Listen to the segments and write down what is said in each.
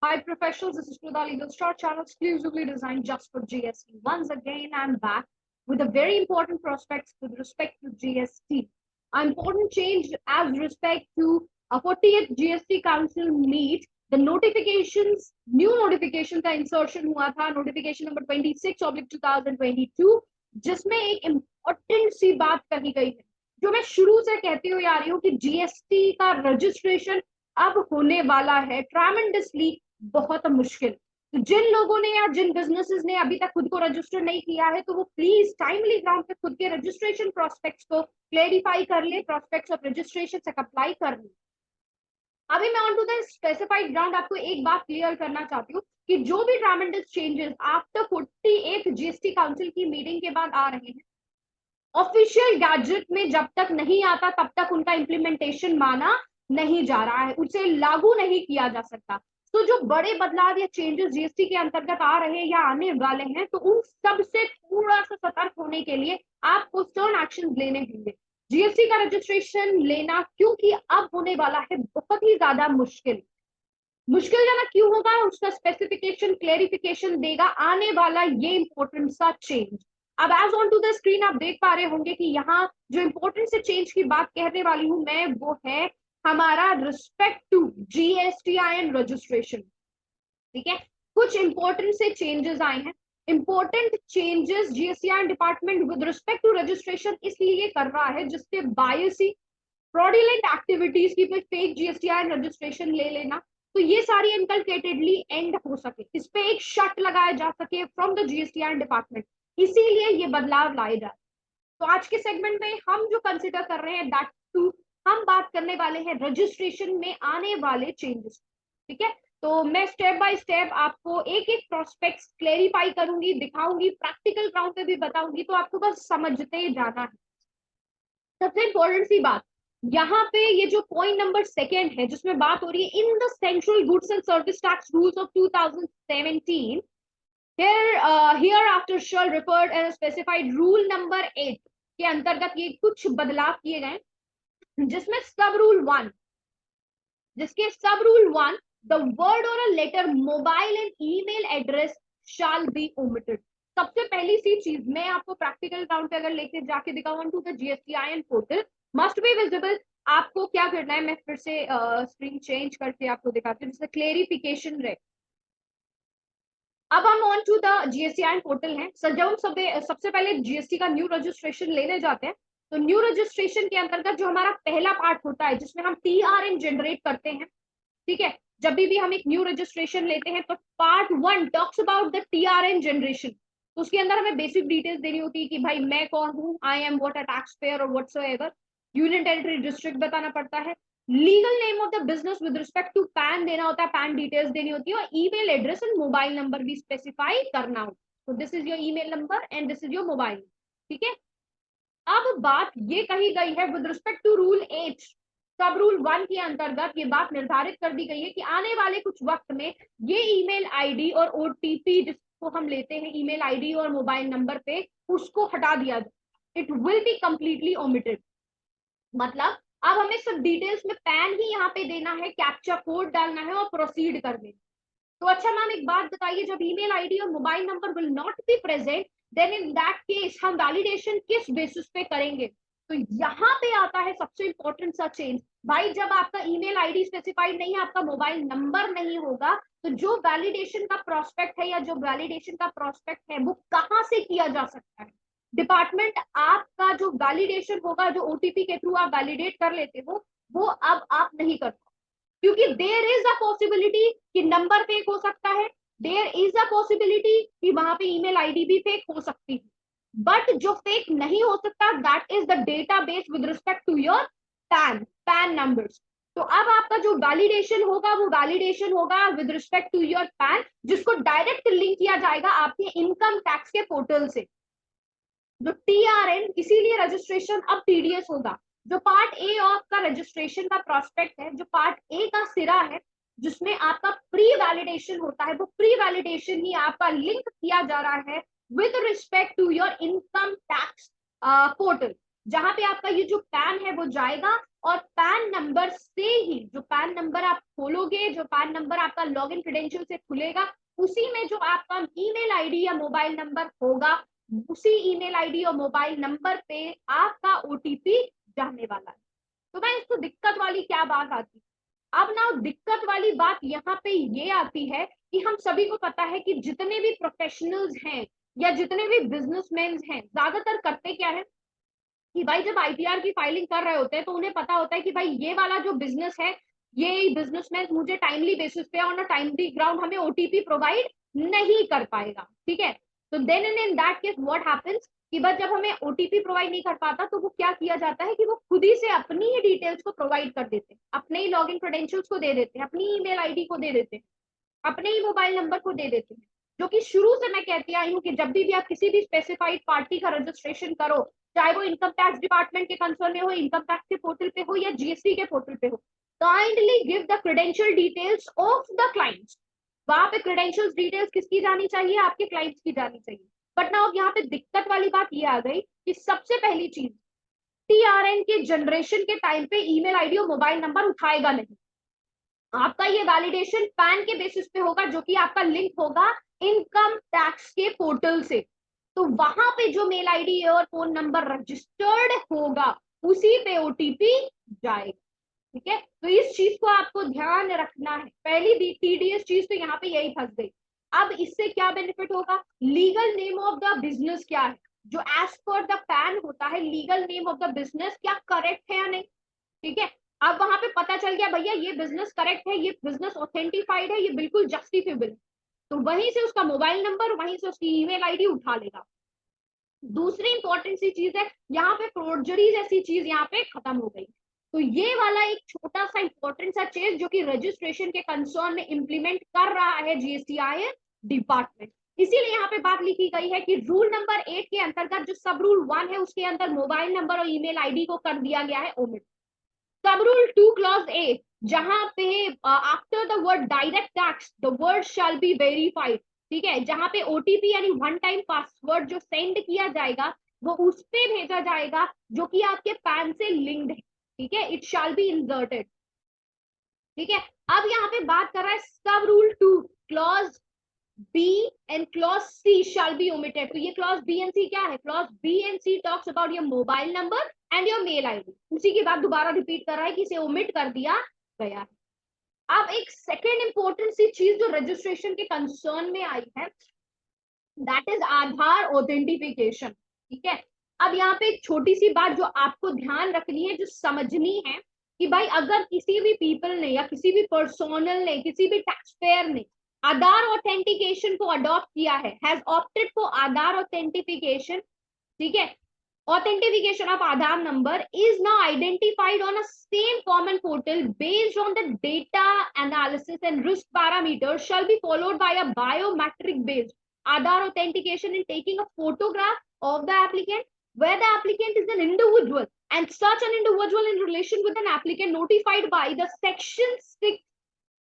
Hi professionals, this is Pradha Legal Star channel exclusively designed just for GST. Once again, I'm back with a very important prospects with respect to GST. Important change as respect to a 40th GST Council meet. The notifications, new notification का insertion हुआ था, notification number 26/2022, जिसमें एक important सी बात कही गई है, जो मैं शुरू से कहती हुई आ रही हूँ कि GST का रजिस्ट्रेशन अब होने वाला है ट्रेमेंडसली बहुत मुश्किल। तो जिन लोगों ने या जिन बिजनेसेस ने अभी तक खुद को रजिस्टर नहीं किया है, तो वो प्लीज टाइमली ग्राउंड पे खुद के रजिस्ट्रेशन प्रोस्पेक्ट्स को क्लेरिफाई कर ले, प्रोस्पेक्ट्स ऑफ रजिस्ट्रेशन से अप्लाई कर ले। अभी मैं on to the specified ground आपको एक बात क्लियर करना चाहती हूँ कि जो भी ट्रेमेंडस चेंजेस आफ्टर 48 जीएसटी काउंसिल की मीटिंग के बाद आ रहे हैं, ऑफिशियल गैजेट में जब तक नहीं आता तब तक उनका इम्प्लीमेंटेशन माना नहीं जा रहा है, उसे लागू नहीं किया जा सकता। तो जो बड़े बदलाव या चेंजेस जीएसटी के अंतर्गत आ रहे हैं या आने वाले हैं, तो उन सब से थोड़ा सा सतर्क होने के लिए आपको स्टर्न एक्शन लेने होंगे। जीएसटी का रजिस्ट्रेशन लेना क्योंकि अब होने वाला है बहुत ही ज्यादा मुश्किलजनक क्यों होगा, उसका स्पेसिफिकेशन क्लेरिफिकेशन देगा आने वाला ये इंपॉर्टेंट सा चेंज। अब as on to the screen आप देख पा रहे होंगे कि यहाँ जो इंपॉर्टेंट से चेंज की बात कहने वाली हूं मैं, वो है हमारा रिस्पेक्ट टू GSTIN रजिस्ट्रेशन। ठीक है, कुछ इंपॉर्टेंट से चेंजेस आए हैं। Important changes GSTIN department with respect to registration इसलिए कर रहा है जिससे बायसी, फ्रॉडुलेंट एक्टिविटीज की फेक GSTIN रजिस्ट्रेशन ले लेना, तो ये सारी इनकलकेटेडली एंड हो सके, इस पे एक शट लगाया जा सके फ्रॉम द GSTIN डिपार्टमेंट, इसीलिए ये बदलाव लाए जाए। तो आज के सेगमेंट में हम जो कंसिडर कर रहे हैं दैट टू, हम बात करने वाले हैं रजिस्ट्रेशन में आने वाले चेंजेस। ठीक है, तो मैं स्टेप बाय स्टेप आपको एक एक प्रोस्पेक्ट्स क्लेरिफाई करूंगी, दिखाऊंगी, प्रैक्टिकल ग्राउंड पे भी बताऊंगी, तो आपको बस समझते जाना है। सबसे इंपॉर्टेंट सी बात यहाँ पे, ये जो पॉइंट नंबर सेकेंड है जिसमें बात हो रही है in the central goods and service tax rules of 2017, hereafter shall referred as specified rule number 8 के अंतर्गत ये कुछ बदलाव किए गए, जिसमें सब रूल 1, जिसके सब रूल 1, द वर्ड और a letter mobile and email address shall be omitted. सबसे पहली सी चीज मैं आपको प्रैक्टिकल ग्राउंड पे अगर लेके जाके दिखाऊं to the GSTIN portal must be visible, आपको क्या करना है, मैं फिर से स्क्रीन चेंज करके आपको दिखाती हूँ जिससे क्लेरिफिकेशन रहे। अब हम on to the GSTIN portal है। जब सबसे पहले GST का न्यू रजिस्ट्रेशन लेने जाते हैं, तो न्यू रजिस्ट्रेशन के अंतर्गत जो हमारा पहला पार्ट होता है जिसमें हम TRN जनरेट करते हैं, ठीक है, जब भी हम एक न्यू रजिस्ट्रेशन लेते हैं तो part 1 talks about the TRN generation. तो उसके अंदर हमें बेसिक डिटेल्स देनी होती है कि भाई मैं कौन हूँ, I am what a tax payer और व्हाटसोएवर, यूनियन टेरिटरी डिस्ट्रिक्ट बताना पड़ता है, legal name of the business with respect to PAN देना होता है, पैन डिटेल्स देनी होती है, और email address and mobile number भी स्पेसिफाई करना होता है। तो this is your email number and this is your mobile. ठीक है, अब बात ये कही गई है विद रिस्पेक्ट टू रूल 8 सब रूल 1 के अंतर्गत ये बात निर्धारित कर दी गई है कि आने वाले कुछ वक्त में ये ईमेल आईडी और OTP जिसको हम लेते हैं ईमेल आईडी और मोबाइल नंबर पे, उसको हटा दिया जाए, it will be completely omitted. मतलब अब हमें सब डिटेल्स में पैन ही यहाँ पे देना है, कैप्चा कोड डालना है और प्रोसीड कर देना। तो अच्छा मैम एक बात बताइए, जब ईमेल आईडी और mobile number will not be present, then in that case हम वैलिडेशन किस बेसिस पे करेंगे? तो यहाँ पे आता है सबसे इंपॉर्टेंट सा चेंज, भाई जब आपका ईमेल आईडी स्पेसिफाइड नहीं है, आपका मोबाइल नंबर नहीं होगा, तो जो वैलिडेशन का प्रोस्पेक्ट है या जो वैलिडेशन का प्रोस्पेक्ट है वो कहाँ से किया जा सकता है? डिपार्टमेंट आपका जो वैलिडेशन होगा, जो OTP के थ्रू आप वैलिडेट कर लेते हो, वो अब आप नहीं कर पाओ, क्योंकि देयर इज अ पॉसिबिलिटी कि नंबर फेक हो सकता है, देयर इज अ पॉसिबिलिटी कि वहां पे ईमेल आईडी भी फेक हो सकती है, बट जो फेक नहीं हो सकता that is the database with respect to your PAN numbers. तो अब आपका जो वैलिडेशन होगा वो वैलिडेशन होगा with respect to your PAN, जिसको डायरेक्ट लिंक किया जाएगा आपके इनकम टैक्स के पोर्टल से। जो TRN, इसीलिए रजिस्ट्रेशन अब TDS होगा। जो पार्ट ए ऑफ का रजिस्ट्रेशन का प्रोस्पेक्ट है, जो पार्ट ए का सिरा है जिसमें आपका प्री वैलिडेशन होता है, वो प्री वैलिडेशन ही आपका लिंक किया जा रहा है with respect to your income tax portal, जहां पे आपका ये जो पैन है वो जाएगा और पैन नंबर से ही, जो पैन नंबर आप खोलोगे, जो पैन नंबर आपका लॉगिन क्रेडेंशियल से खुलेगा, उसी में जो आपका ईमेल आईडी या मोबाइल नंबर होगा, उसी ईमेल आईडी और मोबाइल नंबर पे आपका ओटीपी जाने वाला है। तो मैं इसको दिक्कत वाली क्या बात आती है, अब ना दिक्कत वाली बात यहाँ पे ये आती है कि हम सभी को पता है कि जितने भी प्रोफेशनल्स हैं या जितने भी बिजनेसमैन हैं, ज्यादातर करते क्या है कि भाई जब आईटीआर की फाइलिंग कर रहे होते हैं तो उन्हें पता होता है कि भाई ये वाला जो बिजनेस है, ये बिजनेसमैन मुझे टाइमली बेसिस पे ऑन अ टाइमली ग्राउंड हमें ओटीपी प्रोवाइड नहीं कर पाएगा, ठीक है। तो then and in that case what happens कि बस जब हमें ओटीपी प्रोवाइड नहीं कर पाता तो वो क्या किया जाता है कि वो खुद ही से अपनी ही डिटेल्स को प्रोवाइड कर देते हैं, अपने ही लॉगिन क्रेडेंशियल्स को दे देते हैं, अपनी ईमेल आईडी को दे देते हैं, अपने ही मोबाइल नंबर को दे देते हैं। जो कि शुरू से मैं कहती आई हूँ कि जब भी आप किसी भी स्पेसिफाइड पार्टी का रजिस्ट्रेशन करो, चाहे वो इनकम टैक्स डिपार्टमेंट के कंसर्न में हो, इनकम टैक्स के पोर्टल पे हो या जीएसटी के पोर्टल पे हो, kindly give the credential details of the clients. वहां पे क्रेडेंशियल डिटेल्स किसकी जानी चाहिए, आपके क्लाइंट्स की जानी चाहिए। बट ना अब यहाँ पे दिक्कत वाली बात ये आ गई कि सबसे पहली चीज, टीआरएन के जनरेशन के टाइम पे ईमेल आईडी और मोबाइल नंबर उठाएगा नहीं। आपका ये वैलिडेशन पैन के बेसिस पे होगा, जो कि आपका लिंक होगा इनकम टैक्स के पोर्टल से। तो वहां पे जो मेल आईडी और फोन नंबर रजिस्टर्ड होगा उसी पे ओटीपी जाएगा, ठीक है। तो इस चीज को आपको ध्यान रखना है। पहली टीडीएस चीज तो यहाँ पे यही फंस गई। अब इससे क्या बेनिफिट होगा, legal name of the business क्या है, जो एज पर द पैन होता है, legal name of the business क्या करेक्ट है या नहीं, ठीक है। अब वहां पे पता चल गया भैया ये बिजनेस करेक्ट है, ये बिजनेस ऑथेंटिफाइड है, ये बिल्कुल जस्टिफिएबल, तो वहीं से उसका मोबाइल नंबर, वहीं से उसकी ईमेल आईडी उठा लेगा। दूसरी इंपॉर्टेंट सी चीज है, यहाँ पे फोर्जरी जैसी चीज यहाँ पे खत्म हो गई। तो ये वाला एक छोटा सा इंपॉर्टेंट सा चीज जो कि रजिस्ट्रेशन के कंसर्न में इंप्लीमेंट कर रहा है जीएसटीआई डिपार्टमेंट। इसीलिए यहाँ पे बात लिखी गई है कि रूल नंबर 8 के अंतर्गत जो सब रूल 1 है उसके अंदर मोबाइल नंबर और ईमेल आईडी को कर दिया गया है ओमिट। सब रूल 2 क्लॉज ए, जहां पे after the word direct tax the word shall be verified, ठीक है, जहां पे ओटीपी यानी वन टाइम पासवर्ड जो सेंड किया जाएगा वो उस पे भेजा जाएगा जो कि आपके पैन से लिंक्ड है, ठीक है, इट शैल बी इंसर्टेड, ठीक है। अब यहाँ पे बात कर रहा है सब rule 2 clause B and clause C shall be omitted. तो ये clause B and C क्या है, clause B and C talks about your mobile number and your mail ID। उसी की बात दोबारा रिपीट कर रहा है कि इसे ओमिट कर दिया गया है। अब एक सेकेंड इंपॉर्टेंट सी चीज जो रजिस्ट्रेशन के कंसर्न में आई है, दैट इज आधार ऑथेंटिफिकेशन, ठीक है। अब यहाँ पे एक छोटी सी बात जो आपको ध्यान रखनी है, जो समझनी है कि भाई अगर किसी भी पीपल ने या किसी भी पर्सोनल ने, किसी भी टैक्स पेयर ने आधार ऑथेंटिकेशन को अडॉप्ट किया है, has opted for Aadhaar authentification, ठीक है, authentication of Aadhaar number is now identified on a same common portal based on the data analysis and risk parameters shall be followed by a biometric based Aadhaar authentication in taking a photograph of the applicant where the applicant is an individual and such an individual in relation with an applicant notified by the section 6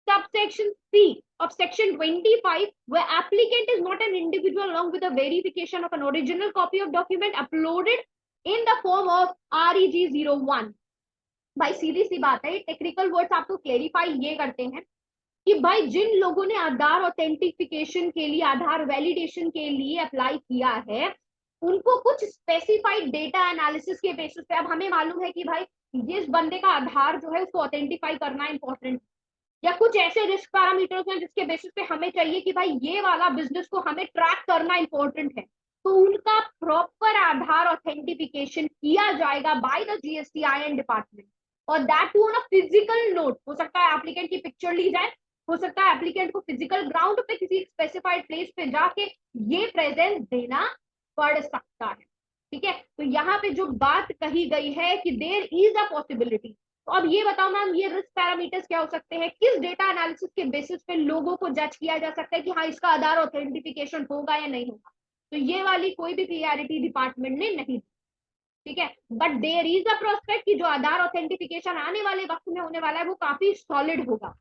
subsection C of section 25 where applicant is not an individual along with a verification of an original copy of document uploaded in the form of REG01। भाई सीधी सी बात है, technical words आपको clarify ये करते हैं कि भाई जिन लोगों ने आधार ऑथेंटिफिकेशन के लिए, आधार वैलिडेशन के लिए अप्लाई किया है, उनको कुछ स्पेसिफाइड डेटा एनालिसिस के बेसिस पे, अब हमें मालूम है कि भाई जिस बंदे का आधार जो है उसको ऑथेंटिफाई करना इंपॉर्टेंट, या कुछ ऐसे रिस्क पैरामीटर्स हैं जिसके बेसिस पे हमें चाहिए कि भाई ये वाला बिजनेस को हमें ट्रैक करना इंपॉर्टेंट है, तो उनका प्रॉपर आधार ऑथेंटिफिकेशन किया जाएगा बाय द जीएसटीआईएन डिपार्टमेंट, और that too on a physical note. हो सकता है एप्लीकेंट की पिक्चर ली जाए, हो सकता है एप्लीकेंट को फिजिकल ग्राउंड पे किसी स्पेसिफाइड प्लेस पे जाके ये प्रेजेंस देना पड़ सकता है, ठीक है। तो यहाँ पे जो बात कही गई है कि देयर इज अ पॉसिबिलिटी, तो अब ये बताओ मैम ये रिस्क पैरामीटर्स क्या हो सकते हैं, किस डेटा एनालिसिस के बेसिस पे लोगों को जज किया जा सकता है कि हाँ इसका आधार ऑथेंटिफिकेशन होगा या नहीं होगा, तो ये वाली कोई भी क्लियरिटी डिपार्टमेंट ने नहीं दी, ठीक है। But there is a prospect कि जो आधार ऑथेंटिफिकेशन आने वाले वक्त में होने वाला है वो काफी सॉलिड होगा।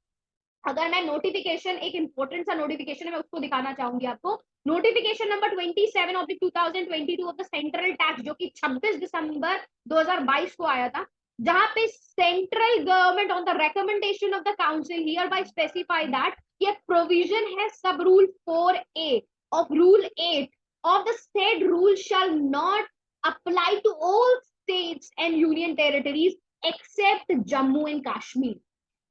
अगर मैं नोटिफिकेशन, एक इंपॉर्टेंट सा नोटिफिकेशन है मैं उसको दिखाना चाहूंगी आपको, notification number 27 of 2022 of the central tax जो कि 26 दिसंबर 2022 को आया था, जहां पे central government on the recommendation of the council here bye specify that ये प्रोविजन है सब rule 4A of rule 8 of the said rule shall not apply to all states and union territories except Jammu and Kashmir.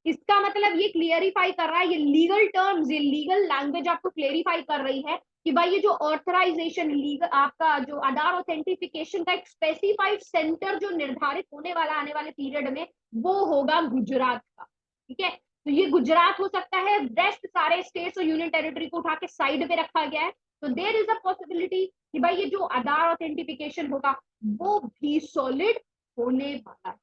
इसका मतलब ये clarify कर रहा है, ये लीगल टर्म्स, ये लीगल लैंग्वेज आपको क्लियरिफाई कर रही है कि भाई ये जो ऑथराइजेशन लीगल आपका जो आधार ऑथेंटिफिकेशन का एक स्पेसिफाइड सेंटर जो निर्धारित होने वाला आने वाले पीरियड में वो होगा गुजरात का, ठीक है। तो ये गुजरात हो सकता है, रेस्ट सारे स्टेट्स और यूनियन टेरिटरी को उठा के साइड पे रखा गया है। तो देयर इज अ पॉसिबिलिटी कि भाई ये जो आधार ऑथेंटिफिकेशन होगा वो भी सॉलिड होने वाला है।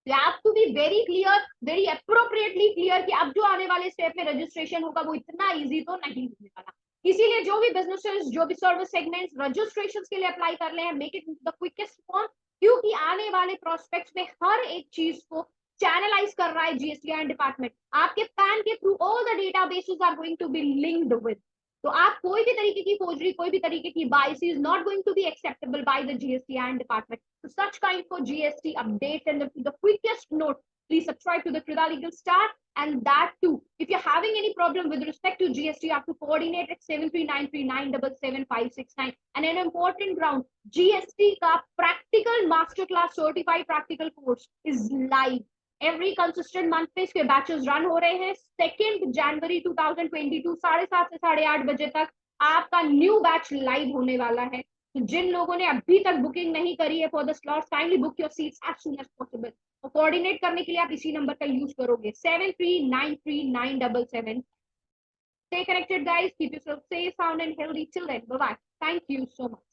You have to be very clear, very appropriately clear कि अब जो आने वाले स्टेप में रजिस्ट्रेशन होगा वो इतना इजी तो नहीं होने वाला। इसीलिए जो भी बिजनेसेस, जो भी सर्विस सेगमेंट्स रजिस्ट्रेशन के लिए अप्लाई कर रहे हैं, make it the quickest form, क्योंकि आने वाले प्रोस्पेक्ट्स में हर एक चीज को चैनलाइज कर रहा है जीएसटी डिपार्टमेंट। आपके पैन के through all the databases are going to be linked with, तो आप कोई भी तरीके की फोर्जरी, कोई भी तरीके की bias is not going to be acceptable by the GST department. So such kind for GST updates and the quickest note, please subscribe to the Krida Legal Star. And that too, if you're having any problem with respect to GST, you have to coordinate at 7393977569. And an important ground, GST का practical masterclass certified practical course is live. Every consistent month पे इसके batches run हो रहे हैं। 2 जनवरी 2022 7:30 से 8:30 बजे तक आपका न्यू बैच लाइव होने वाला है। तो जिन लोगों ने अभी तक बुकिंग नहीं करी है for the slots, kindly book your seats as soon as possible. तो कोऑर्डिनेट करने के लिए आप इसी नंबर का यूज करोगे 73939777। Stay connected guys, keep yourself safe, sound and healthy till then. Bye bye, thank you so much.